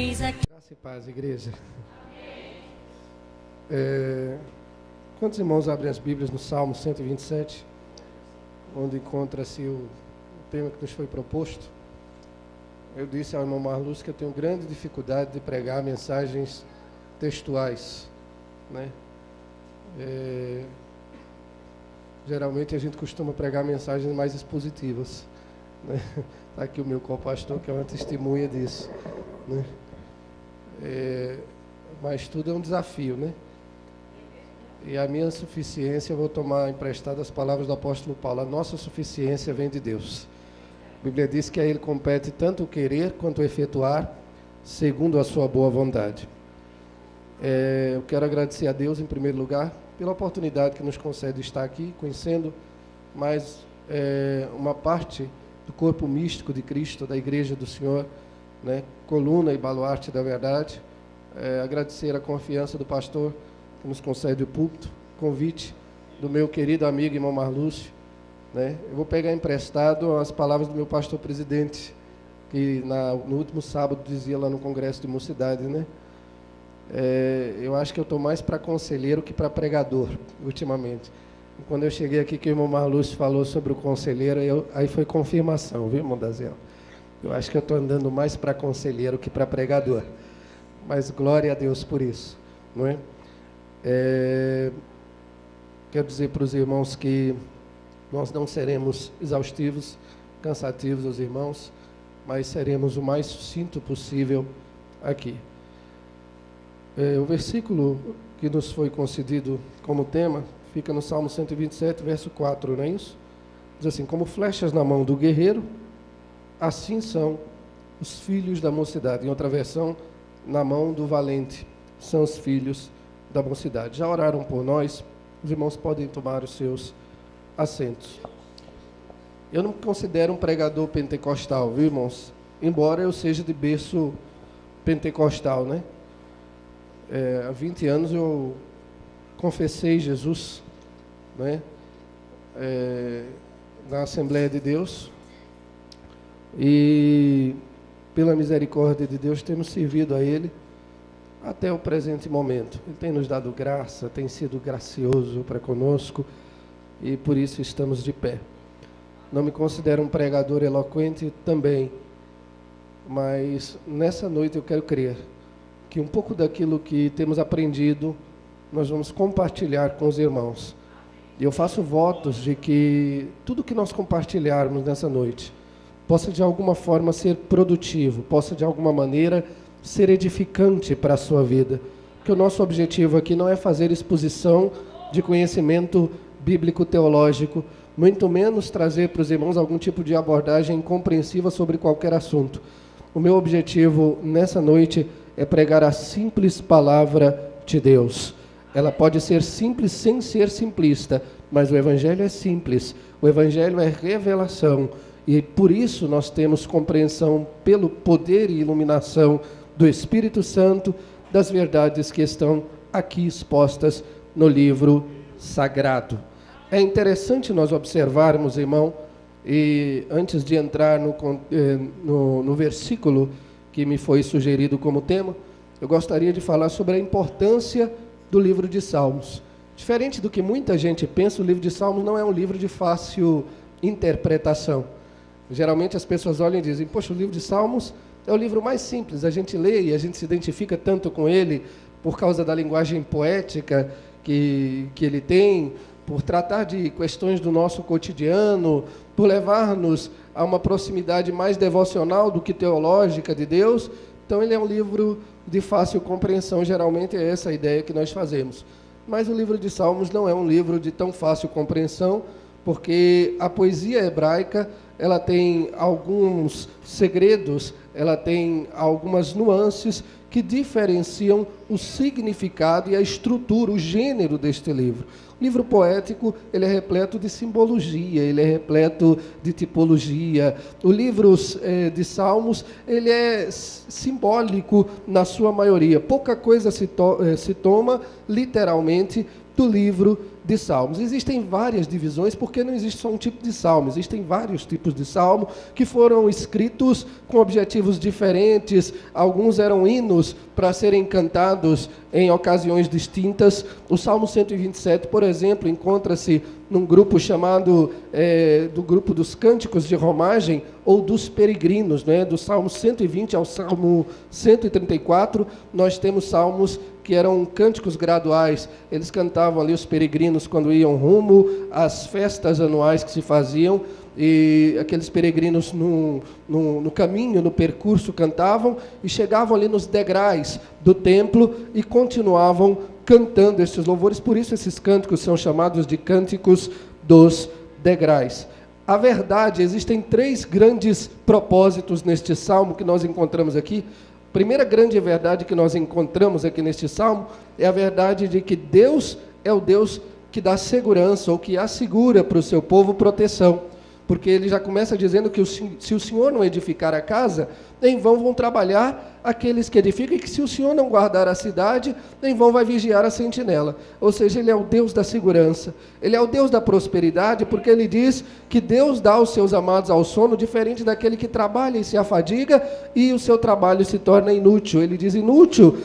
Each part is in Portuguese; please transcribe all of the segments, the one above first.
Graça e paz, igreja. Quantos irmãos abrem as Bíblias no Salmo 127, onde encontra-se o tema que nos foi proposto? Eu disse ao irmão Marluz que eu tenho grande dificuldade de pregar mensagens textuais, né? Geralmente a gente costuma pregar mensagens mais expositivas, né? Está aqui o meu co-pastor, que é uma testemunha disso, né? Mas tudo é um desafio, né? E a minha suficiência, eu vou tomar emprestado as palavras do apóstolo Paulo: a nossa suficiência vem de Deus. A Bíblia diz que a Ele compete tanto o querer quanto o efetuar, segundo a sua boa vontade. Eu quero agradecer a Deus, em primeiro lugar, pela oportunidade que nos concede estar aqui, conhecendo mais uma parte do corpo místico de Cristo, da Igreja do Senhor, né? Coluna e baluarte da verdade. Agradecer a confiança do pastor que nos concede o púlpito, convite do meu querido amigo irmão Marlúcio, né? Eu vou pegar emprestado as palavras do meu pastor presidente, que no último sábado dizia lá no Congresso de Mocidade, né? Eu acho que eu estou mais para conselheiro que para pregador, ultimamente. E quando eu cheguei aqui, que o irmão Marlúcio falou sobre o conselheiro, aí foi confirmação, viu, irmão Dazel? Eu acho que eu estou andando mais para conselheiro que para pregador. Mas glória a Deus por isso, não é? Quero dizer para os irmãos que nós não seremos exaustivos, cansativos aos irmãos, mas seremos o mais sucinto possível aqui. O versículo que nos foi concedido como tema fica no Salmo 127, verso 4, não é isso? Diz assim: como flechas na mão do guerreiro, assim são os filhos da mocidade. Em outra versão, na mão do valente são os filhos da mocidade. Já oraram por nós? Os irmãos podem tomar os seus assentos. Eu não me considero um pregador pentecostal, viu, irmãos? Embora eu seja de berço pentecostal, né? Há 20 anos eu confessei Jesus, né? Na Assembleia de Deus, e pela misericórdia de Deus temos servido a Ele até o presente momento. Ele tem nos dado graça, tem sido gracioso para conosco, e por isso estamos de pé. Não me considero um pregador eloquente também, mas nessa noite eu quero crer que um pouco daquilo que temos aprendido nós vamos compartilhar com os irmãos. E eu faço votos de que tudo que nós compartilharmos nessa noite possa de alguma forma ser produtivo, possa de alguma maneira ser edificante para a sua vida. Porque o nosso objetivo aqui não é fazer exposição de conhecimento bíblico-teológico, muito menos trazer para os irmãos algum tipo de abordagem compreensiva sobre qualquer assunto. O meu objetivo nessa noite é pregar a simples palavra de Deus. Ela pode ser simples sem ser simplista, mas o Evangelho é simples, o Evangelho é revelação, e por isso nós temos compreensão pelo poder e iluminação do Espírito Santo das verdades que estão aqui expostas no livro sagrado. É interessante nós observarmos, irmão, e antes de entrar no versículo que me foi sugerido como tema, eu gostaria de falar sobre a importância do livro de Salmos. Diferente do que muita gente pensa, o livro de Salmos não é um livro de fácil interpretação. Geralmente as pessoas olham e dizem: poxa, o livro de Salmos é o livro mais simples, a gente lê e a gente se identifica tanto com ele por causa da linguagem poética que ele tem, por tratar de questões do nosso cotidiano, por levar-nos a uma proximidade mais devocional do que teológica de Deus. Então ele é um livro de fácil compreensão, geralmente é essa a ideia que nós fazemos. Mas o livro de Salmos não é um livro de tão fácil compreensão, porque a poesia hebraica, ela tem alguns segredos, ela tem algumas nuances que diferenciam o significado e a estrutura, o gênero deste livro. O livro poético, ele é repleto de simbologia, ele é repleto de tipologia. O livro de Salmos, ele é simbólico na sua maioria. Pouca coisa se toma literalmente do livro de salmos. Existem várias divisões, porque não existe só um tipo de salmo, existem vários tipos de salmo que foram escritos com objetivos diferentes. Alguns eram hinos para serem cantados em ocasiões distintas. O Salmo 127, por exemplo, encontra-se num grupo chamado do grupo dos cânticos de romagem ou dos peregrinos, né? Do Salmo 120 ao Salmo 134, nós temos salmos que eram cânticos graduais. Eles cantavam ali, os peregrinos, quando iam rumo às festas anuais que se faziam, e aqueles peregrinos no caminho, no percurso, cantavam e chegavam ali nos degraus do templo e continuavam cantando esses louvores. Por isso esses cânticos são chamados de cânticos dos degraus. A verdade, existem 3 grandes propósitos neste salmo que nós encontramos aqui. A primeira grande verdade que nós encontramos aqui neste salmo é a verdade de que Deus é o Deus que dá segurança, ou que assegura para o seu povo proteção. Porque ele já começa dizendo que se o Senhor não edificar a casa, em vão vão trabalhar aqueles que edificam, e que se o Senhor não guardar a cidade, em vão vai vigiar a sentinela. Ou seja, ele é o Deus da segurança, ele é o Deus da prosperidade, porque ele diz que Deus dá aos seus amados ao sono, diferente daquele que trabalha e se afadiga, e o seu trabalho se torna inútil. Ele diz: inútil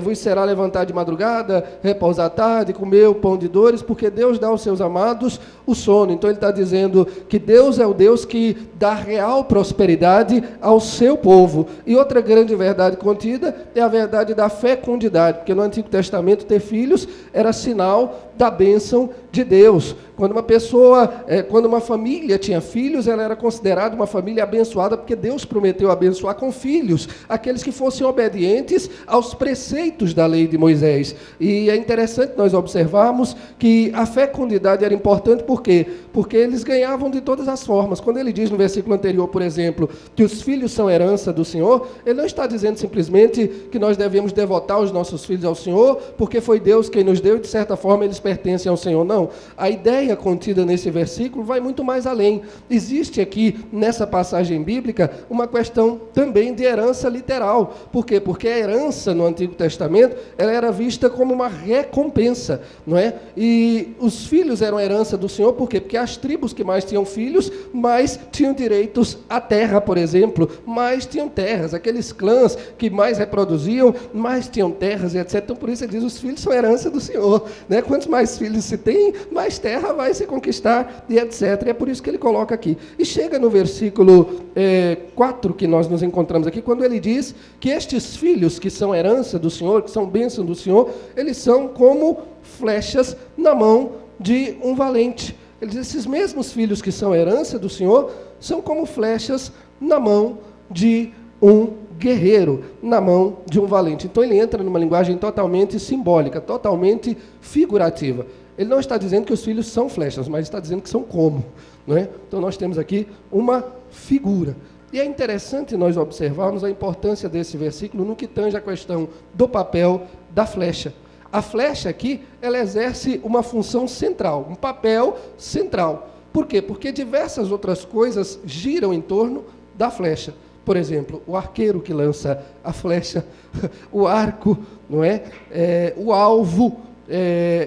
vos será levantar de madrugada, repousar à tarde, comer o pão de dores, porque Deus dá aos seus amados o sono. Então ele está dizendo que Deus é o Deus que dá real prosperidade ao seu povo. E outra grande verdade contida é a verdade da fecundidade, porque no Antigo Testamento ter filhos era sinal da bênção de Deus. Quando uma família tinha filhos, ela era considerada uma família abençoada, porque Deus prometeu abençoar com filhos aqueles que fossem obedientes aos preceitos da lei de Moisés. E é interessante nós observarmos que a fecundidade era importante. Por quê? Porque eles ganhavam de todas as formas. Quando ele diz no versículo anterior, por exemplo, que os filhos são herança do Senhor, ele não está dizendo simplesmente que nós devemos devotar os nossos filhos ao Senhor, porque foi Deus quem nos deu e de certa forma eles pertencem ao Senhor. Não. A ideia contida nesse versículo vai muito mais além. Existe aqui, nessa passagem bíblica, uma questão também de herança literal. Por quê? Porque a herança no Antigo Testamento, ela era vista como uma recompensa, não é? E os filhos eram herança do Senhor. Por quê? Porque as tribos que mais tinham filhos, mais tinham direitos à terra, por exemplo, mais tinham terras. Aqueles clãs que mais reproduziam, mais tinham terras, etc. Então, por isso ele diz: os filhos são herança do Senhor, né? Quantos mais filhos se tem, mais terra vai se conquistar, e etc. E é por isso que ele coloca aqui. E chega no versículo 4, que nós nos encontramos aqui, quando ele diz que estes filhos que são herança do Senhor, que são bênção do Senhor, eles são como flechas na mão de um valente. Ele diz: esses mesmos filhos que são herança do Senhor, são como flechas na mão de um guerreiro, na mão de um valente. Então ele entra numa linguagem totalmente simbólica, totalmente figurativa. Ele não está dizendo que os filhos são flechas, mas está dizendo que são como, não é? Então nós temos aqui uma figura. E é interessante nós observarmos a importância desse versículo no que tange a questão do papel da flecha. A flecha aqui, ela exerce uma função central, um papel central. Por quê? Porque diversas outras coisas giram em torno da flecha. Por exemplo, o arqueiro que lança a flecha, o arco, não é? O alvo,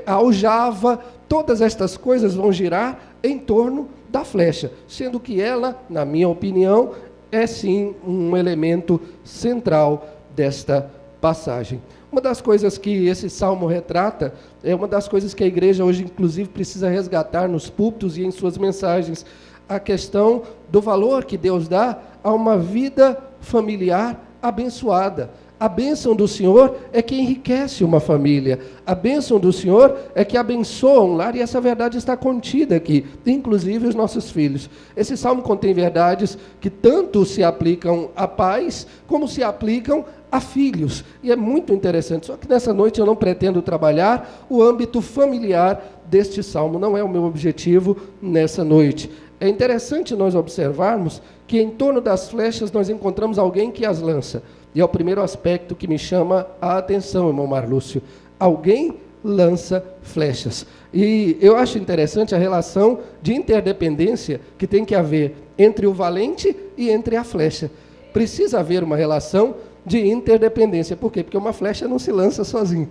a aljava, todas estas coisas vão girar em torno da flecha, sendo que ela, na minha opinião, é sim um elemento central desta passagem. Uma das coisas que esse salmo retrata, é uma das coisas que a igreja hoje, inclusive, precisa resgatar nos púlpitos e em suas mensagens, a questão do valor que Deus dá a uma vida familiar abençoada. A bênção do Senhor é que enriquece uma família. A bênção do Senhor é que abençoa um lar, e essa verdade está contida aqui, inclusive os nossos filhos. Esse salmo contém verdades que tanto se aplicam a pais, como se aplicam a filhos. E é muito interessante. Só que nessa noite eu não pretendo trabalhar o âmbito familiar deste salmo. Não é o meu objetivo nessa noite. É interessante nós observarmos que em torno das flechas nós encontramos alguém que as lança. E é o primeiro aspecto que me chama a atenção, irmão Marlúcio. Alguém lança flechas. E eu acho interessante a relação de interdependência que tem que haver entre o valente e entre a flecha. Precisa haver uma relação de interdependência. Por quê? Porque uma flecha não se lança sozinho,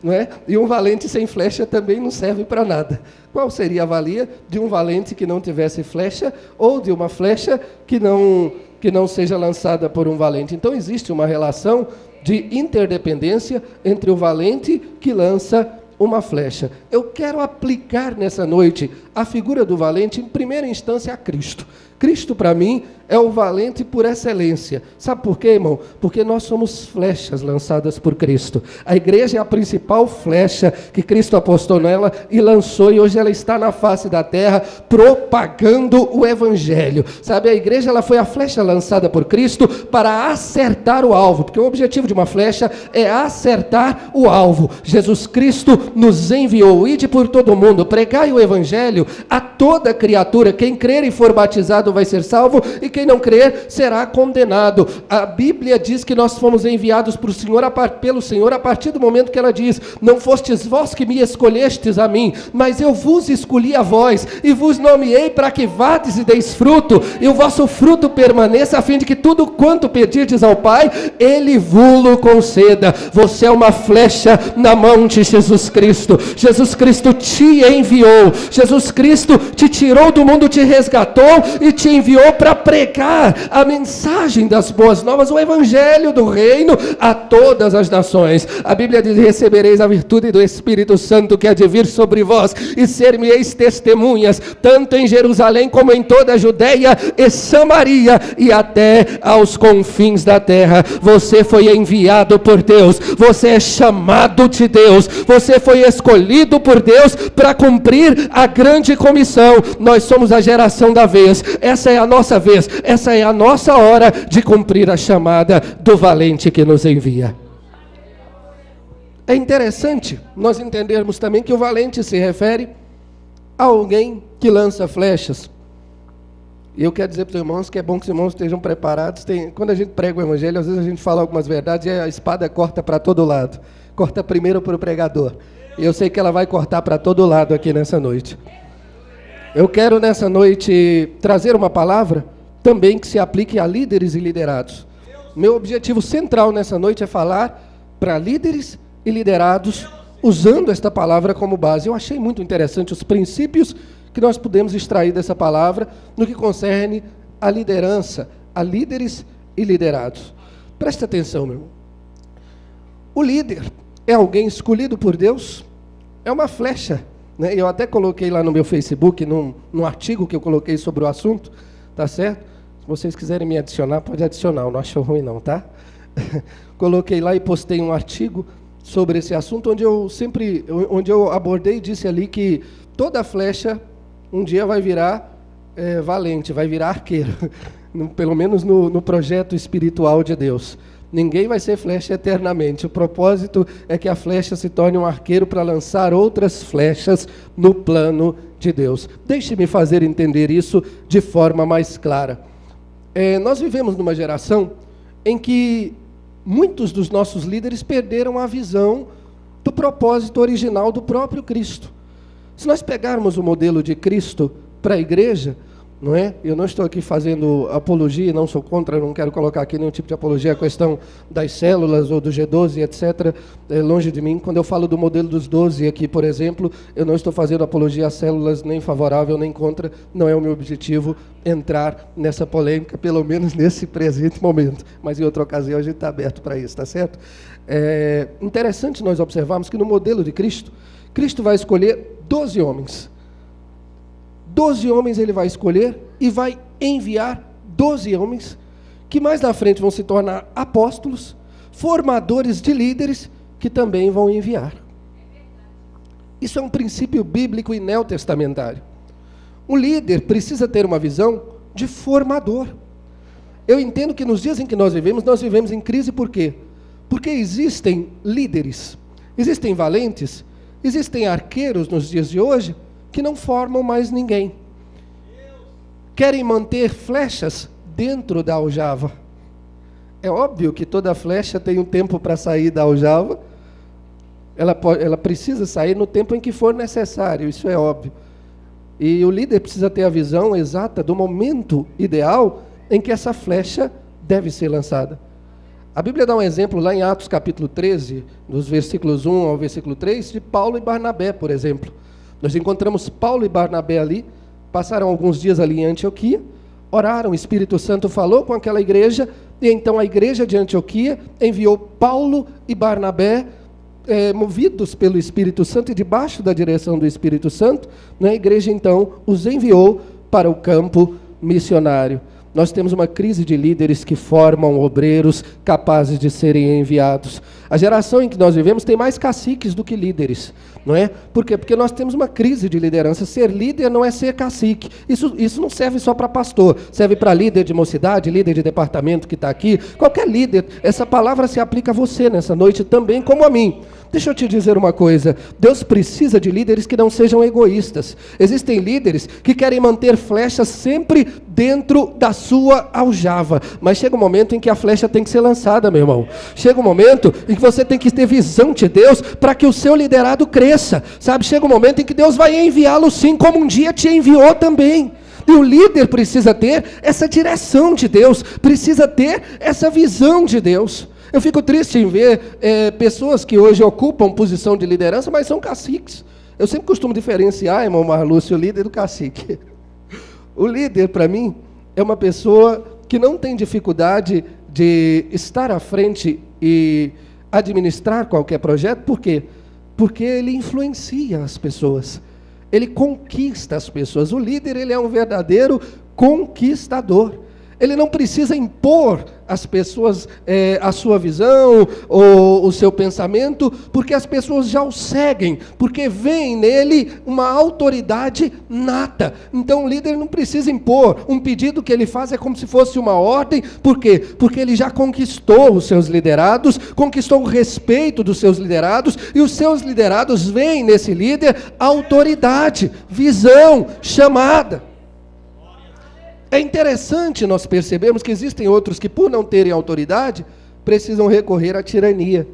não é? E um valente sem flecha também não serve para nada. Qual seria a valia de um valente que não tivesse flecha ou de uma flecha que não seja lançada por um valente? Então existe uma relação de interdependência entre o valente que lança uma flecha. Eu quero aplicar nessa noite a figura do valente, em primeira instância, a Cristo. Cristo, para mim, é o valente por excelência. Sabe por quê, irmão? Porque nós somos flechas lançadas por Cristo. A igreja é a principal flecha que Cristo apostou nela e lançou, e hoje ela está na face da terra propagando o evangelho. Sabe, a igreja ela foi a flecha lançada por Cristo para acertar o alvo, porque o objetivo de uma flecha é acertar o alvo. Jesus Cristo nos enviou, ide por todo mundo, pregai o evangelho a toda criatura. Quem crer e for batizado vai ser salvo, e quem não crer será condenado. A Bíblia diz que nós fomos enviados pelo Senhor a partir do momento que ela diz: não fostes vós que me escolhestes a mim, mas eu vos escolhi a vós, e vos nomeei para que vades e deis fruto, e o vosso fruto permaneça, a fim de que tudo quanto pedirdes ao Pai, Ele vos conceda. Você é uma flecha na mão de Jesus Cristo. Jesus Cristo te enviou, Jesus Cristo te tirou do mundo, te resgatou e te enviou para pregar a mensagem das boas novas, o evangelho do reino a todas as nações. A Bíblia diz: recebereis a virtude do Espírito Santo que há de vir sobre vós, e ser-me-eis testemunhas, tanto em Jerusalém como em toda a Judeia e Samaria, e até aos confins da terra. Você foi enviado por Deus, você é chamado de Deus, você foi escolhido por Deus para cumprir a grande comissão. Nós somos a geração da vez, essa é a nossa vez, essa é a nossa hora de cumprir a chamada do valente que nos envia. É interessante nós entendermos também que o valente se refere a alguém que lança flechas. E eu quero dizer para os irmãos que é bom que os irmãos estejam preparados. Quando a gente prega o evangelho, às vezes a gente fala algumas verdades e a espada corta para todo lado. Corta primeiro para o pregador. E eu sei que ela vai cortar para todo lado aqui nessa noite. Eu quero nessa noite trazer uma palavra também que se aplique a líderes e liderados. Meu objetivo central nessa noite é falar para líderes e liderados, usando esta palavra como base. Eu achei muito interessante os princípios que nós podemos extrair dessa palavra no que concerne a liderança, a líderes e liderados. Preste atenção, meu irmão. O líder é alguém escolhido por Deus, é uma flecha, né? Eu até coloquei lá no meu Facebook, num artigo que eu coloquei sobre o assunto, tá certo? Se vocês quiserem me adicionar, pode adicionar, eu não acho ruim não, tá? Coloquei lá e postei um artigo sobre esse assunto, onde eu abordei e disse ali que toda flecha um dia vai virar valente, vai virar arqueiro, pelo menos no projeto espiritual de Deus. Ninguém vai ser flecha eternamente. O propósito é que a flecha se torne um arqueiro para lançar outras flechas no plano de Deus. Deixe-me fazer entender isso de forma mais clara. Nós vivemos numa geração em que muitos dos nossos líderes perderam a visão do propósito original do próprio Cristo. Se nós pegarmos o modelo de Cristo para a igreja, não é? Eu não estou aqui fazendo apologia, não sou contra, não quero colocar aqui nenhum tipo de apologia, a questão das células ou do G12, etc., longe de mim. Quando eu falo do modelo dos 12 aqui, por exemplo, eu não estou fazendo apologia às células, nem favorável, nem contra, não é o meu objetivo entrar nessa polêmica, pelo menos nesse presente momento, mas em outra ocasião a gente está aberto para isso, tá certo? É interessante nós observarmos que no modelo de Cristo, Cristo vai escolher 12 homens. 12 homens ele vai escolher e vai enviar 12 homens que mais na frente vão se tornar apóstolos, formadores de líderes que também vão enviar. Isso é um princípio bíblico e neotestamentário. O líder precisa ter uma visão de formador. Eu entendo que nos dias em que nós vivemos em crise por quê? Porque existem líderes, existem valentes, existem arqueiros nos dias de hoje que não formam mais ninguém. Querem manter flechas dentro da aljava. É óbvio que toda flecha tem um tempo para sair da aljava. Ela precisa sair no tempo em que for necessário, isso é óbvio. E o líder precisa ter a visão exata do momento ideal em que essa flecha deve ser lançada. A Bíblia dá um exemplo lá em Atos capítulo 13, dos versículos 1 ao versículo 3, de Paulo e Barnabé, por exemplo. Nós encontramos Paulo e Barnabé ali, passaram alguns dias ali em Antioquia, oraram, o Espírito Santo falou com aquela igreja, e então a igreja de Antioquia enviou Paulo e Barnabé, movidos pelo Espírito Santo e debaixo da direção do Espírito Santo, né, a igreja então os enviou para o campo missionário. Nós temos uma crise de líderes que formam obreiros capazes de serem enviados. A geração em que nós vivemos tem mais caciques do que líderes, não é? Por quê? Porque nós temos uma crise de liderança. Ser líder não é ser cacique. Isso não serve só para pastor, serve para líder de mocidade, líder de departamento que está aqui, qualquer líder. Essa palavra se aplica a você nessa noite também, como a mim. Deixa eu te dizer uma coisa, Deus precisa de líderes que não sejam egoístas. Existem líderes que querem manter flechas sempre dentro da sua aljava, mas chega um momento em que a flecha tem que ser lançada, meu irmão. Chega um momento em que você tem que ter visão de Deus para que o seu liderado cresça, sabe? Chega um momento em que Deus vai enviá-lo sim, como um dia te enviou também. E o líder precisa ter essa direção de Deus, precisa ter essa visão de Deus. Eu fico triste em ver pessoas que hoje ocupam posição de liderança, mas são caciques. Eu sempre costumo diferenciar, irmão Marlúcio, o líder do cacique. O líder, para mim, é uma pessoa que não tem dificuldade de estar à frente e administrar qualquer projeto. Por quê? Porque ele influencia as pessoas. Ele conquista as pessoas. O líder, ele é um verdadeiro conquistador. Ele não precisa impor às pessoas a sua visão ou o seu pensamento, porque as pessoas já o seguem, porque veem nele uma autoridade nata. Então o líder não precisa impor. Um pedido que ele faz é como se fosse uma ordem. Por quê? Porque ele já conquistou os seus liderados, conquistou o respeito dos seus liderados, e os seus liderados veem nesse líder autoridade, visão, chamada. É interessante nós percebermos que existem outros que, por não terem autoridade, precisam recorrer à tirania.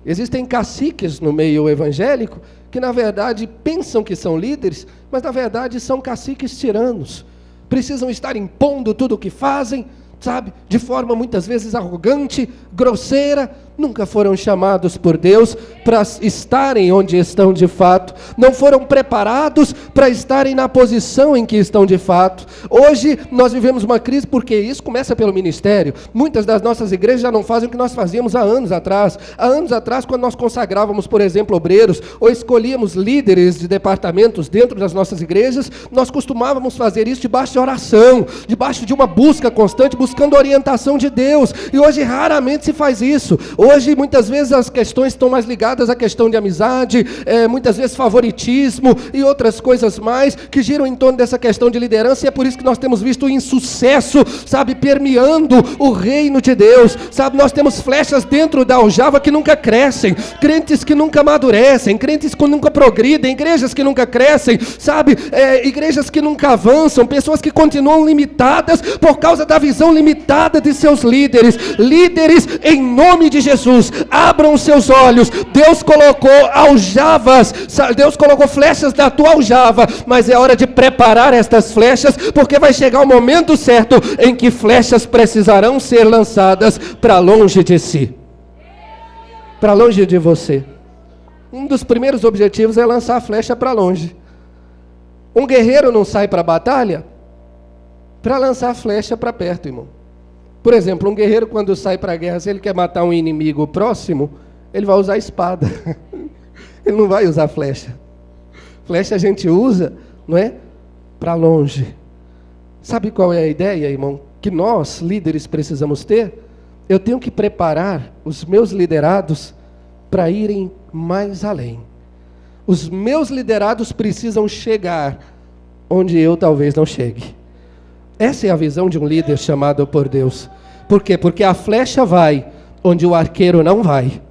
Existem caciques no meio evangélico que, na verdade, pensam que são líderes, mas, na verdade, são caciques tiranos. Precisam estar impondo tudo o que fazem, sabe? De forma, muitas vezes, arrogante, grosseira. Nunca foram chamados por Deus para estarem onde estão de fato. Não foram preparados para estarem na posição em que estão de fato. Hoje nós vivemos uma crise porque isso começa pelo ministério. Muitas das nossas igrejas já não fazem o que nós fazíamos há anos atrás. Há anos atrás, quando nós consagrávamos, por exemplo, obreiros, ou escolhíamos líderes de departamentos dentro das nossas igrejas, nós costumávamos fazer isso debaixo de oração, debaixo de uma busca constante, buscando a orientação de Deus. E hoje raramente se faz isso. Hoje, muitas vezes, as questões estão mais ligadas à questão de amizade, muitas vezes favoritismo e outras coisas mais que giram em torno dessa questão de liderança, e é por isso que nós temos visto o insucesso, sabe, permeando o reino de Deus, sabe? Nós temos flechas dentro da aljava que nunca crescem, crentes que nunca amadurecem, crentes que nunca progridem, igrejas que nunca crescem, sabe? Igrejas que nunca avançam, pessoas que continuam limitadas por causa da visão limitada de seus líderes. Líderes, em nome de Jesus, abram os seus olhos. Deus colocou aljavas, Deus colocou flechas na tua aljava, mas é hora de preparar estas flechas, porque vai chegar o momento certo em que flechas precisarão ser lançadas para longe de si, para longe de você. Um dos primeiros objetivos é lançar a flecha para longe. Um guerreiro não sai para a batalha para lançar a flecha para perto, irmão. Por exemplo, um guerreiro, quando sai para a guerra, se ele quer matar um inimigo próximo, ele vai usar a espada. Ele não vai usar flecha. Flecha a gente usa, não é? Para longe. Sabe qual é a ideia, irmão? Que nós, líderes, precisamos ter? Eu tenho que preparar os meus liderados para irem mais além. Os meus liderados precisam chegar onde eu talvez não chegue. Essa é a visão de um líder chamado por Deus. Por quê? Porque a flecha vai onde o arqueiro não vai.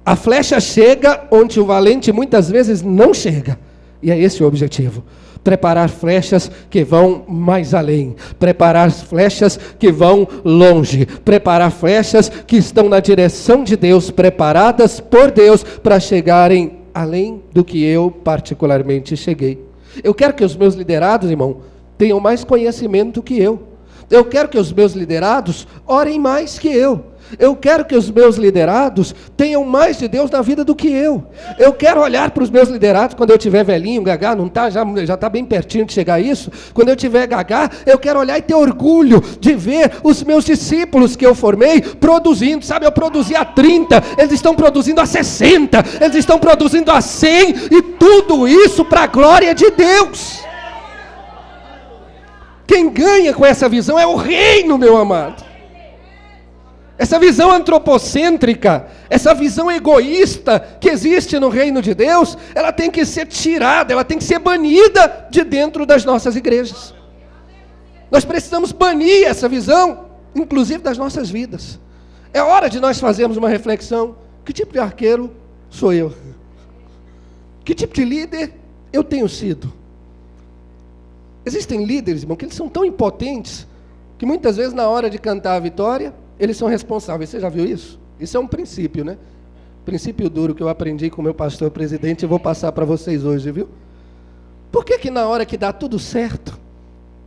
A flecha chega onde o valente muitas vezes não chega. E é esse o objetivo. Preparar flechas que vão mais além. Preparar flechas que vão longe. Preparar flechas que estão na direção de Deus, preparadas por Deus para chegarem além do que eu particularmente cheguei. Eu quero que os meus liderados, irmão, tenham mais conhecimento que eu. Eu quero que os meus liderados orem mais que eu. Eu quero que os meus liderados tenham mais de Deus na vida do que eu. Eu quero olhar para os meus liderados quando eu tiver velhinho, gagá, não tá, já está bem pertinho de chegar a isso. Quando eu tiver gagá, eu quero olhar e ter orgulho de ver os meus discípulos que eu formei produzindo. Sabe, eu produzi a 30, eles estão produzindo a 60, eles estão produzindo a 100, e tudo isso para a glória de Deus. Quem ganha com essa visão é o reino, meu amado. Essa visão antropocêntrica, essa visão egoísta que existe no reino de Deus, ela tem que ser tirada, ela tem que ser banida de dentro das nossas igrejas. Nós precisamos banir essa visão, inclusive das nossas vidas. É hora de nós fazermos uma reflexão: que tipo de arqueiro sou eu? Que tipo de líder eu tenho sido? Existem líderes, irmão, que eles são tão impotentes, que muitas vezes na hora de cantar a vitória, eles são responsáveis. Você já viu isso? Isso é um princípio, né? Princípio duro que eu aprendi com o meu pastor presidente e vou passar para vocês hoje, viu? Por que na hora que dá tudo certo,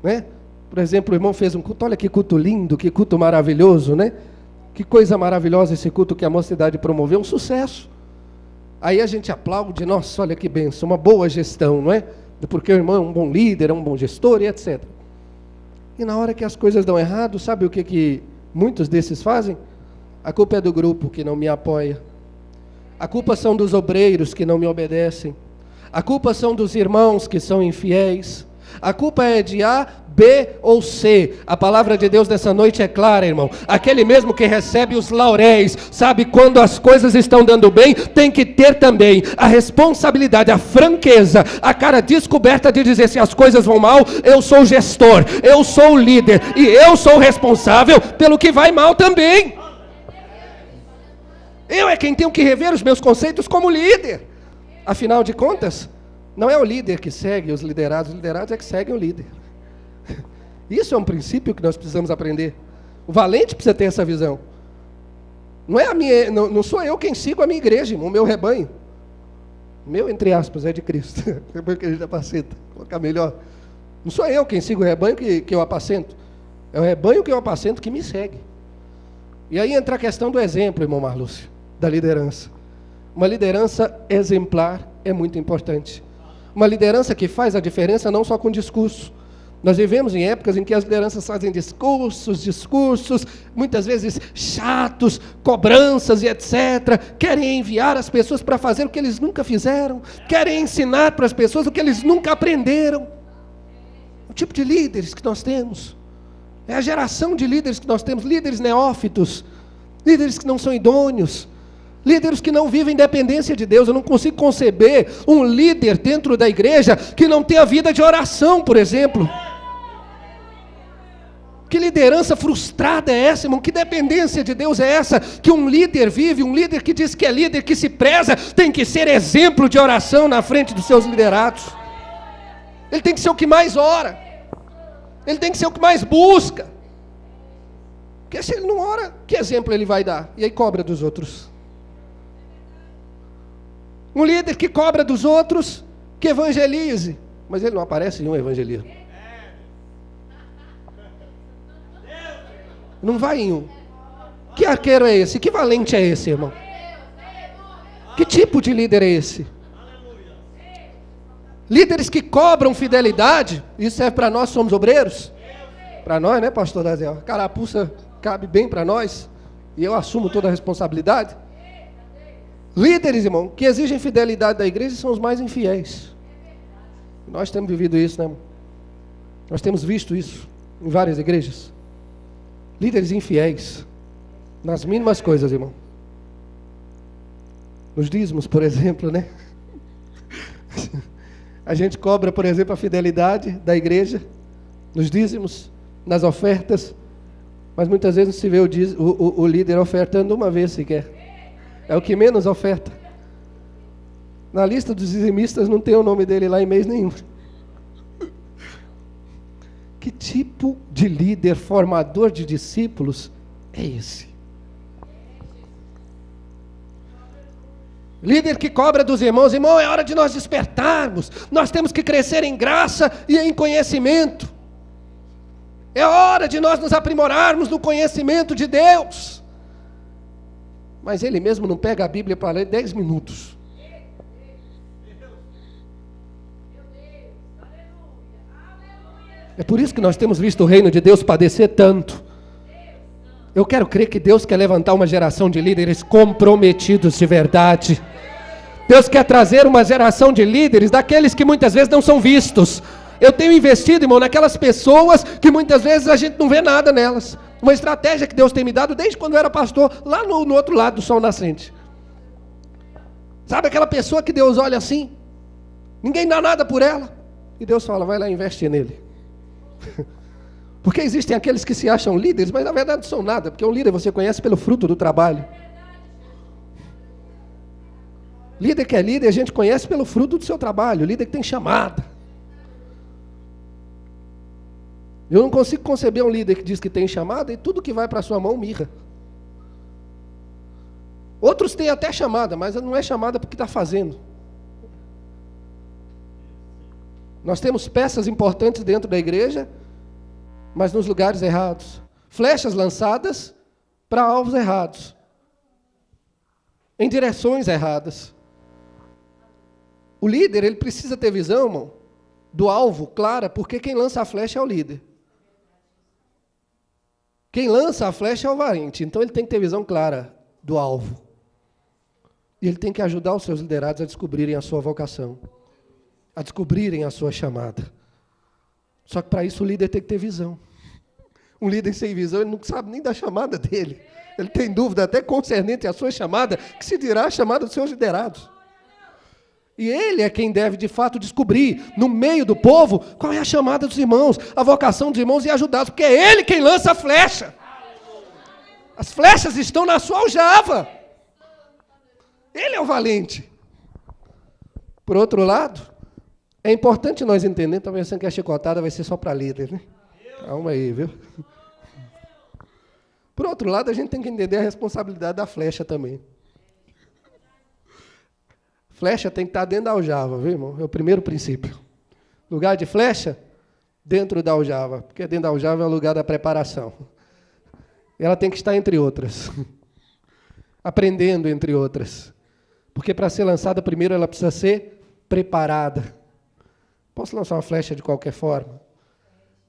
né? Por exemplo, o irmão fez um culto, olha que culto lindo, que culto maravilhoso, né? Que coisa maravilhosa esse culto que a mocidade promoveu, um sucesso. Aí a gente aplaude, nossa, olha que bênção, uma boa gestão, não é? Porque o irmão é um bom líder, é um bom gestor e etc. E na hora que as coisas dão errado, sabe o que muitos desses fazem? A culpa é do grupo que não me apoia. A culpa são dos obreiros que não me obedecem. A culpa são dos irmãos que são infiéis. A culpa é de A, B ou C. A palavra de Deus dessa noite é clara, irmão. Aquele mesmo que recebe os lauréis, sabe, quando as coisas estão dando bem, tem que ter também a responsabilidade, a franqueza, a cara descoberta de dizer: se as coisas vão mal, eu sou o gestor, eu sou o líder, e eu sou o responsável pelo que vai mal também. Eu é quem tenho que rever os meus conceitos como líder. Afinal de contas, não é o líder que segue os liderados é que seguem o líder. Isso é um princípio que nós precisamos aprender. O valente precisa ter essa visão. Não sou eu quem sigo a minha igreja, irmão, o meu rebanho. O meu, entre aspas, é de Cristo. Rebanho que a gente apacenta, colocar melhor. Não sou eu quem sigo o rebanho que eu apacento. É o rebanho que eu apacento que me segue. E aí entra a questão do exemplo, irmão Marlúcio, da liderança. Uma liderança exemplar é muito importante. Uma liderança que faz a diferença não só com discurso. Nós vivemos em épocas em que as lideranças fazem discursos, muitas vezes chatos, cobranças e etc. Querem enviar as pessoas para fazer o que eles nunca fizeram. Querem ensinar para as pessoas o que eles nunca aprenderam. O tipo de líderes que nós temos. É a geração de líderes que nós temos. Líderes neófitos. Líderes que não são idôneos. Líderes que não vivem dependência de Deus. Eu não consigo conceber um líder dentro da igreja que não tenha vida de oração, por exemplo. Que liderança frustrada é essa, irmão? Que dependência de Deus é essa que um líder vive? Um líder que diz que é líder, que se preza, tem que ser exemplo de oração na frente dos seus liderados. Ele tem que ser o que mais ora. Ele tem que ser o que mais busca. Porque se ele não ora, que exemplo ele vai dar? E aí cobra dos outros. Um líder que cobra dos outros, que evangelize, mas ele não aparece em um evangelismo. Não vai em um. Que arqueiro é esse? Que valente é esse, irmão? Que tipo de líder é esse? Líderes que cobram fidelidade, isso serve para nós, somos obreiros? Para nós, né, pastor Dazel? A carapuça cabe bem para nós, e eu assumo toda a responsabilidade. Líderes, irmão, que exigem fidelidade da igreja são os mais infiéis. Nós temos vivido isso, né, irmão? Nós temos visto isso em várias igrejas. Líderes infiéis, nas mínimas coisas, irmão. Nos dízimos, por exemplo, né? A gente cobra, por exemplo, a fidelidade da igreja, nos dízimos, nas ofertas, mas muitas vezes não se vê o líder ofertando uma vez sequer. É o que menos oferta. Na lista dos dizimistas não tem o nome dele lá em mês nenhum. Que tipo de líder formador de discípulos é esse? Líder que cobra dos irmãos: irmão, é hora de nós despertarmos, nós temos que crescer em graça e em conhecimento. É hora de nós nos aprimorarmos no conhecimento de Deus. Mas ele mesmo não pega a Bíblia para ler 10 minutos. É por isso que nós temos visto o reino de Deus padecer tanto. Eu quero crer que Deus quer levantar uma geração de líderes comprometidos de verdade. Deus quer trazer uma geração de líderes, daqueles que muitas vezes não são vistos. Eu tenho investido, irmão, naquelas pessoas que muitas vezes a gente não vê nada nelas. Uma estratégia que Deus tem me dado desde quando eu era pastor, lá no outro lado do sol nascente. Sabe aquela pessoa que Deus olha assim, ninguém dá nada por ela, e Deus fala, vai lá e investe nele. Porque existem aqueles que se acham líderes, mas na verdade não são nada, porque um líder você conhece pelo fruto do trabalho. Líder que é líder, a gente conhece pelo fruto do seu trabalho, líder que tem chamada. Eu não consigo conceber um líder que diz que tem chamada e tudo que vai para a sua mão mirra. Outros têm até chamada, mas não é chamada porque está fazendo. Nós temos peças importantes dentro da igreja, mas nos lugares errados. Flechas lançadas para alvos errados. Em direções erradas. O líder, ele precisa ter visão, irmão, do alvo clara, porque quem lança a flecha é o líder. Quem lança a flecha é o valente, então ele tem que ter visão clara do alvo. E ele tem que ajudar os seus liderados a descobrirem a sua vocação, a descobrirem a sua chamada. Só que para isso o líder tem que ter visão. Um líder sem visão, ele não sabe nem da chamada dele. Ele tem dúvida até concernente à sua chamada, que se dirá a chamada dos seus liderados. E ele é quem deve, de fato, descobrir, no meio do povo, qual é a chamada dos irmãos, a vocação dos irmãos e ajudá-los, porque é ele quem lança a flecha. As flechas estão na sua aljava. Ele é o valente. Por outro lado, é importante nós entendermos, estou pensando que a chicotada vai ser só para líder, né? Calma aí, viu? Por outro lado, a gente tem que entender a responsabilidade da flecha também. Flecha tem que estar dentro da aljava, viu, irmão? É o primeiro princípio. Lugar de flecha, dentro da aljava, porque dentro da aljava é o lugar da preparação. E ela tem que estar entre outras. Aprendendo entre outras. Porque para ser lançada, primeiro ela precisa ser preparada. Posso lançar uma flecha de qualquer forma?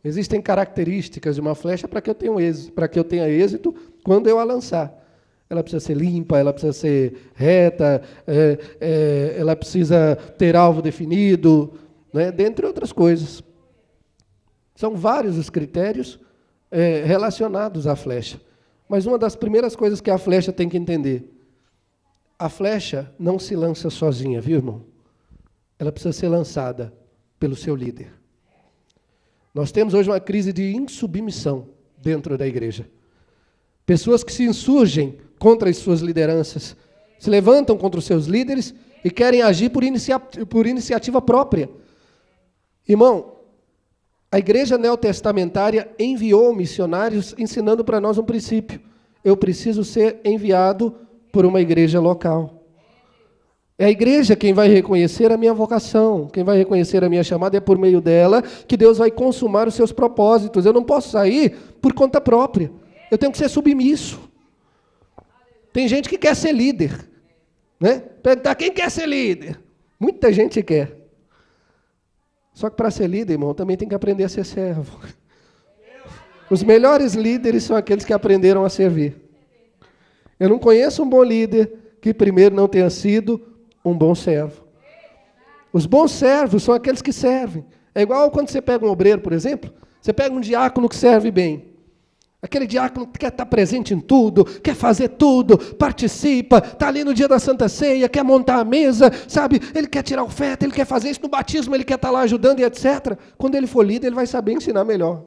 Existem características de uma flecha para que eu tenha êxito quando eu a lançar. Ela precisa ser limpa, ela precisa ser reta, ela precisa ter alvo definido, né, dentre outras coisas. São vários os critérios relacionados à flecha. Mas uma das primeiras coisas que a flecha tem que entender, a flecha não se lança sozinha, viu, irmão? Ela precisa ser lançada pelo seu líder. Nós temos hoje uma crise de insubmissão dentro da igreja. Pessoas que se insurgem contra as suas lideranças, se levantam contra os seus líderes e querem agir por iniciativa própria. Irmão, a igreja neotestamentária enviou missionários ensinando para nós um princípio. Eu preciso ser enviado por uma igreja local. É a igreja quem vai reconhecer a minha vocação, quem vai reconhecer a minha chamada, é por meio dela que Deus vai consumar os seus propósitos. Eu não posso sair por conta própria. Eu tenho que ser submisso. Tem gente que quer ser líder, né? Perguntar quem quer ser líder? Muita gente quer. Só que para ser líder, irmão, também tem que aprender a ser servo. Os melhores líderes são aqueles que aprenderam a servir. Eu não conheço um bom líder que primeiro não tenha sido um bom servo. Os bons servos são aqueles que servem. É igual quando você pega um obreiro, por exemplo, você pega um diácono que serve bem. Aquele diácono que quer estar presente em tudo, quer fazer tudo, participa, está ali no dia da Santa Ceia, quer montar a mesa, sabe? Ele quer tirar o feto, ele quer fazer isso no batismo, ele quer estar lá ajudando e etc. Quando ele for líder, ele vai saber ensinar melhor.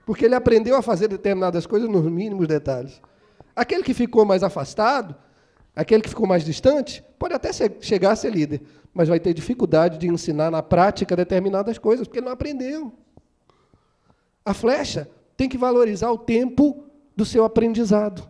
Porque ele aprendeu a fazer determinadas coisas nos mínimos detalhes. Aquele que ficou mais afastado, aquele que ficou mais distante, pode até chegar a ser líder, mas vai ter dificuldade de ensinar na prática determinadas coisas, porque ele não aprendeu. A flecha tem que valorizar o tempo do seu aprendizado.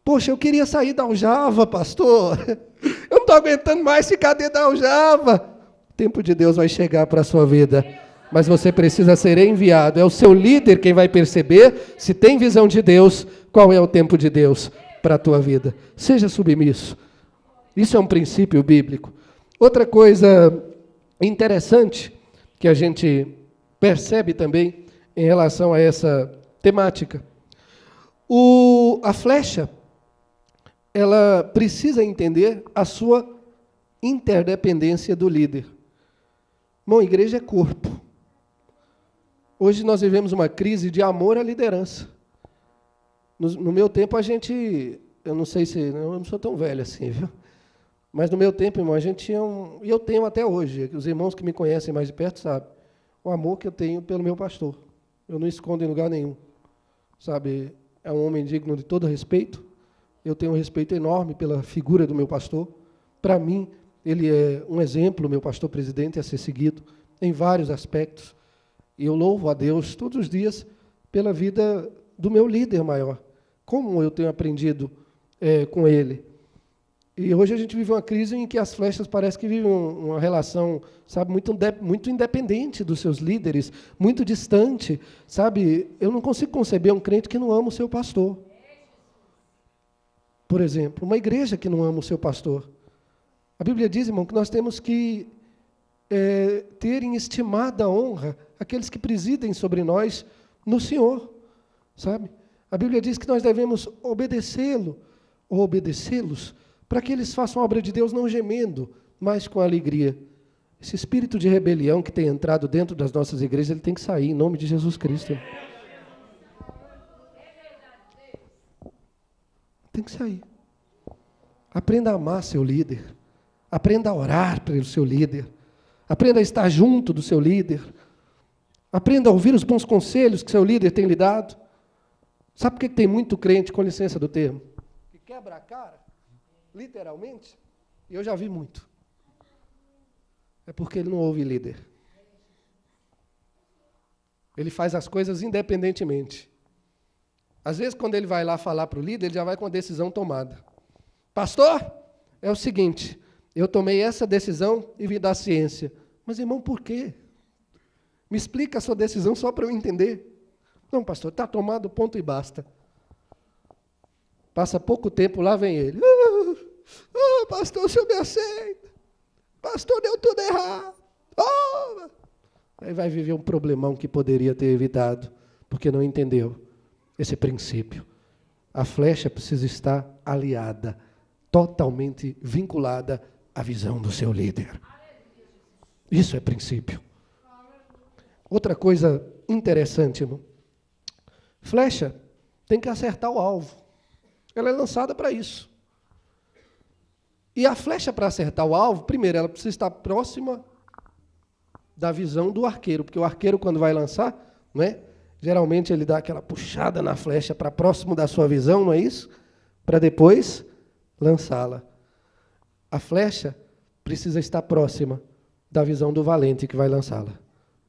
Poxa, eu queria sair da aljava, pastor. Eu não estou aguentando mais ficar dentro da aljava. O tempo de Deus vai chegar para a sua vida. mas você precisa ser enviado. É o seu líder quem vai perceber se tem visão de Deus, qual é o tempo de Deus para a tua vida. Seja submisso. Isso é um princípio bíblico. Outra coisa interessante que a gente percebe também em relação a essa temática. A flecha, ela precisa entender a sua interdependência do líder. Irmão, igreja é corpo. Hoje nós vivemos uma crise de amor à liderança. No meu tempo eu não sei se, eu não sou tão velho assim, viu? Mas no meu tempo, irmão, a gente tinha e eu tenho até hoje, os irmãos que me conhecem mais de perto sabem, o amor que eu tenho pelo meu pastor. Eu não escondo em lugar nenhum. Sabe, é um homem digno de todo respeito. Eu tenho um respeito enorme pela figura do meu pastor. Para mim, ele é um exemplo, meu pastor presidente, a ser seguido em vários aspectos. E eu louvo a Deus todos os dias pela vida do meu líder maior. Como eu tenho aprendido com ele. E hoje a gente vive uma crise em que as flechas parecem que vivem uma relação, sabe, muito independente dos seus líderes, muito distante. Sabe, eu não consigo conceber um crente que não ama o seu pastor. Por exemplo, uma igreja que não ama o seu pastor. A Bíblia diz, irmão, que nós temos que ter em estimada honra aqueles que presidem sobre nós no Senhor, sabe? A Bíblia diz que nós devemos obedecê-lo, ou obedecê-los, para que eles façam a obra de Deus não gemendo, mas com alegria. Esse espírito de rebelião que tem entrado dentro das nossas igrejas, ele tem que sair, em nome de Jesus Cristo. Tem que sair. Aprenda a amar seu líder. Aprenda a orar pelo seu líder. Aprenda a estar junto do seu líder. Aprenda a ouvir os bons conselhos que seu líder tem lhe dado. Sabe por que tem muito crente, com licença do termo, que quebra a cara, literalmente? E eu já vi muito. É porque ele não ouve líder. Ele faz as coisas independentemente. Às vezes, quando ele vai lá falar para o líder, ele já vai com a decisão tomada. Pastor, é o seguinte, eu tomei essa decisão e vim da ciência. Mas, irmão, por quê? Me explica a sua decisão só para eu entender. Não, pastor, está tomado, ponto e basta. Passa pouco tempo, lá vem ele. Pastor, o senhor me aceita. Pastor, deu tudo errado. Aí vai viver um problemão que poderia ter evitado, porque não entendeu esse princípio. A flecha precisa estar aliada, totalmente vinculada à visão do seu líder. Isso é princípio. Outra coisa interessante, irmão. Flecha tem que acertar o alvo. Ela é lançada para isso. E a flecha, para acertar o alvo, primeiro, ela precisa estar próxima da visão do arqueiro, porque o arqueiro, quando vai lançar, não é? Geralmente ele dá aquela puxada na flecha para próximo da sua visão, não é isso? Para depois lançá-la. A flecha precisa estar próxima da visão do valente que vai lançá-la,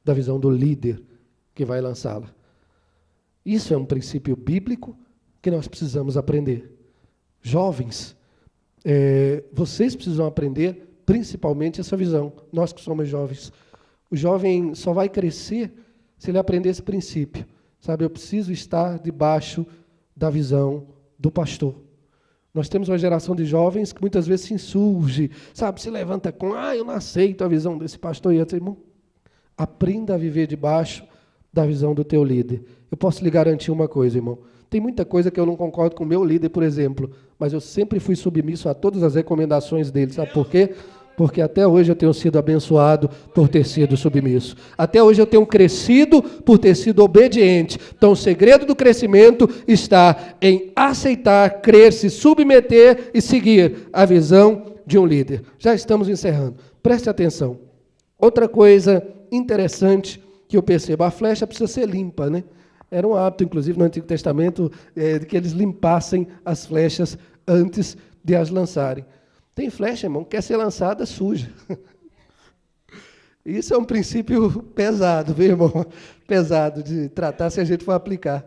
da visão do líder que vai lançá-la. Isso é um princípio bíblico que nós precisamos aprender. Jovens, vocês precisam aprender principalmente essa visão. Nós que somos jovens. O jovem só vai crescer se ele aprender esse princípio. Sabe, eu preciso estar debaixo da visão do pastor. Nós temos uma geração de jovens que muitas vezes se insurge, sabe, se levanta com, eu não aceito a visão desse pastor. E eu digo, irmão, aprenda a viver debaixo da visão do teu líder. Eu posso lhe garantir uma coisa, irmão. Tem muita coisa que eu não concordo com o meu líder, por exemplo, mas eu sempre fui submisso a todas as recomendações dele. Sabe por quê? Porque até hoje eu tenho sido abençoado por ter sido submisso. Até hoje eu tenho crescido por ter sido obediente. Então o segredo do crescimento está em aceitar, crer, se submeter e seguir a visão de um líder. Já estamos encerrando. Preste atenção. Outra coisa interessante que eu percebo, a flecha precisa ser limpa, né? Era um hábito, inclusive, no Antigo Testamento, de que eles limpassem as flechas antes de as lançarem. Tem flecha, irmão, que quer ser lançada suja. Isso é um princípio pesado, viu, irmão? Pesado de tratar se a gente for aplicar.